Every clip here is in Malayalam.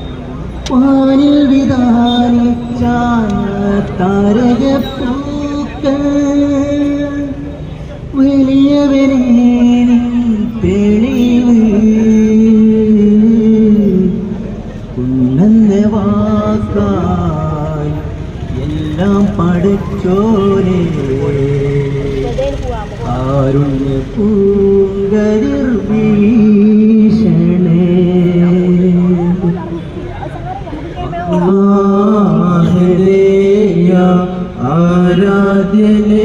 പാനിൽ വിധാനിച്ച താരകപ്പൂക്കൾ വലിയവനെ തെളിവ് ഉണ്ടെന്ന വാക്കാൽ എല്ലാം പഠിച്ചോരേ കാരുണ്യ പൂങ്കതിർ വീശണേ ആരാധ്യനേ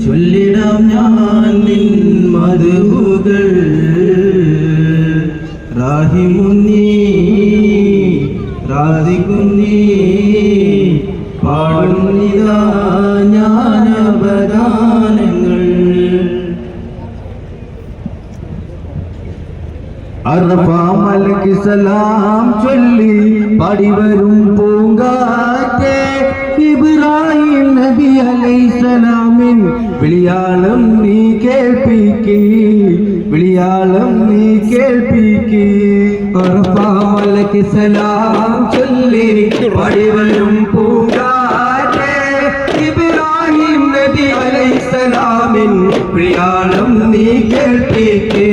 ചൊല്ലിടാം ഞാൻ നിൻ മധുകൾ റാഹിമുന്നീ റാദികുന്നീ പാടുന്നിതാ ജ്ഞാനവദാനങ്ങൾ അർഫാമലക്ക് സലാം ചൊല്ലി പടിവരും പൂങ്കാറ്റേ ഇബ്രാഹിം നബി അലൈഹിസ്സലാമിൻ വിളിയാളം നീ കേൾപ്പിക്ക് വിളിയാളം നീ കേൾപ്പിക്ക് അർഫാമലക്ക് സലാം ചൊല്ലി പടിവരും പൂങ്കാറ്റേ ഇബ്രാഹിം നബി അലൈഹിസ്സലാമിൻ വിളിയാളം നീ കേൾപ്പിക്ക്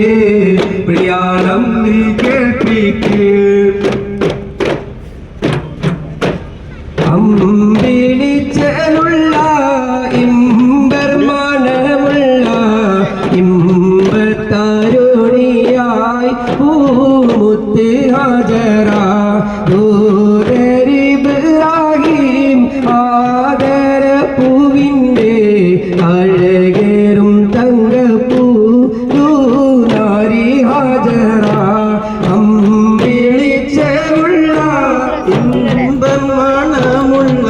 വിളിയാളം നീ കേൾപ്പിക്ക് അമ്പിളിച്ചലുള്ള ഇമ്പർമാനമുള്ള ഇമ്പത്താരുണിയായി പൂമുത്ത് ഹാജറ ദൂരരിബ്രാഹിം ആദര പൂവിൻ്റെ അഴകേറും തങ്കപ്പൂ ദൂനാരി ഹാജറ അമ്പിളിച്ചലുള്ള ഇമ്പമണമുള്ള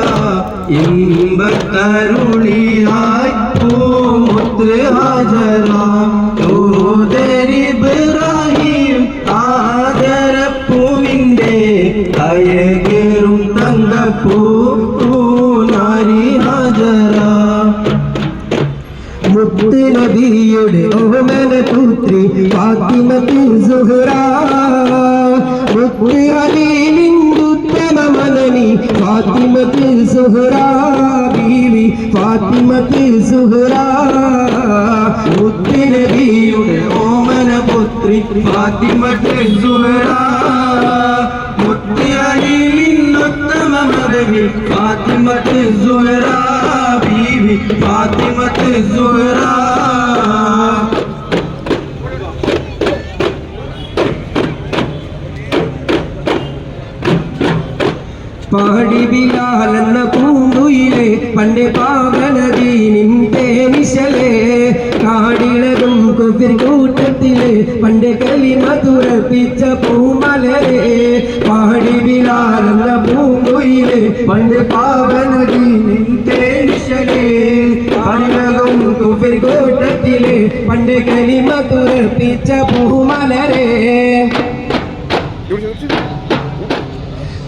ഇമ്പത്തരുളിയായി പൂമുത്ത് ഹാജറ ദൂതരിബ്രാഹിം ആദരപ്പൂവിൻ്റെ അഴകേറും തങ്കപ്പൂ ദൂനാരി ഹാജറ മുത്ത് നബിയുടെ ഓമന പുത്രി ഫാത്തിമത്ത് സുഹ്റ മുത്ത് അലീലിന്റെ ഉത്തമ മദനി ഫാത്തിമത്ത് സുഹ്റ ബീവി ഫാത്തിമത്ത് സുഹ്റ മുത്ത് നബിയുടെ ഓമന പുത്രി ഫാത്തിമത്ത് സുഹ്റ മുത്ത് അലീലിന്റെ ഉത്തമ മദനി ഫാത്തിമത്ത് സുഹ്റ ബീവി ഫാത്തിമത്ത് സുഹ്റ പാടി ബിലാൽ എന്ന പൂങ്കുയിലെ പണ്ട് പാവനദീനിൻ തേനിശലേ കാടിളകും കുഫിർ കൂട്ടത്തിലെ പണ്ട് കലിമ തുറപ്പിച്ച പൂമലരെ പാടി ബിലാൽ എന്ന പൂങ്കുയിലെ പണ്ട് പാവനദീനിൻ തേനിശലേ കാടിളകും കുഫിർ കൂട്ടത്തിലെ പണ്ട് കലിമ തുറപ്പിച്ച പൂമലരെ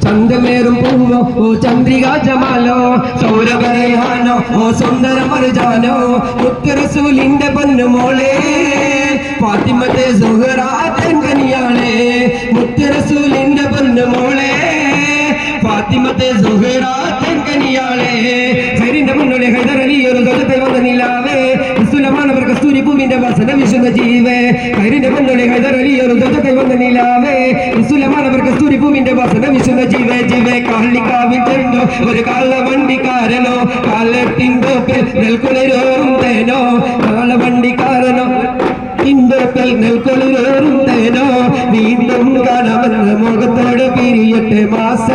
ചന്തമേറും പൂവോ ഓ ചന്ദ്രിക ജമാലോ സൗരഭരയാനോ ഓ സുന്ദര മർജാനോ മുത്ത് റസൂലിന്റെ പൊന്നുമോളെ ഫാത്തിമത്തെ സുഹ്റ തെങ്കനിയാളെ മുത്ത് റസൂലിന്റെ പൊന്നുമോളെ ഫാത്തിമത്തെ സുഹ്റ തെങ്കനിയാളെ ഫരിന്റെ മുന്നോടെ ഹൈദർ അലി ഒരു തൊട്ടത്തെ വന്ന നിലാവേ സുലമാനവർ കസ്തൂരി പൂവിന്റെ വാസന വിശുദ്ധ ജീവേ ഫരിന്റെ മുന്നോടെ ഹൈദർ അലി ഒരു തൊട്ടത്തെ വന്ന നിലാവേ സുലമാനവർ കസ്തൂരി പൂവിന്റെ വാസന വിശുദ്ധ ജീവേ ജീവേ കാളിക്കാവിൽ ചെണ്ടോ ഒരു കാളവണ്ടിക്കാരനോ കാലത്തിൻതോപ്പിൽ നെൽക്കുളിരോറും തേനോ കാളവണ്ടിക്കാരനോ ഇന്തോപ്പിൽ നെൽക്കുളിരോറും തേനോ വീണ്ടും കാണാമെന്ന മുഖത്തോട് പിരിയട്ടെ മാസ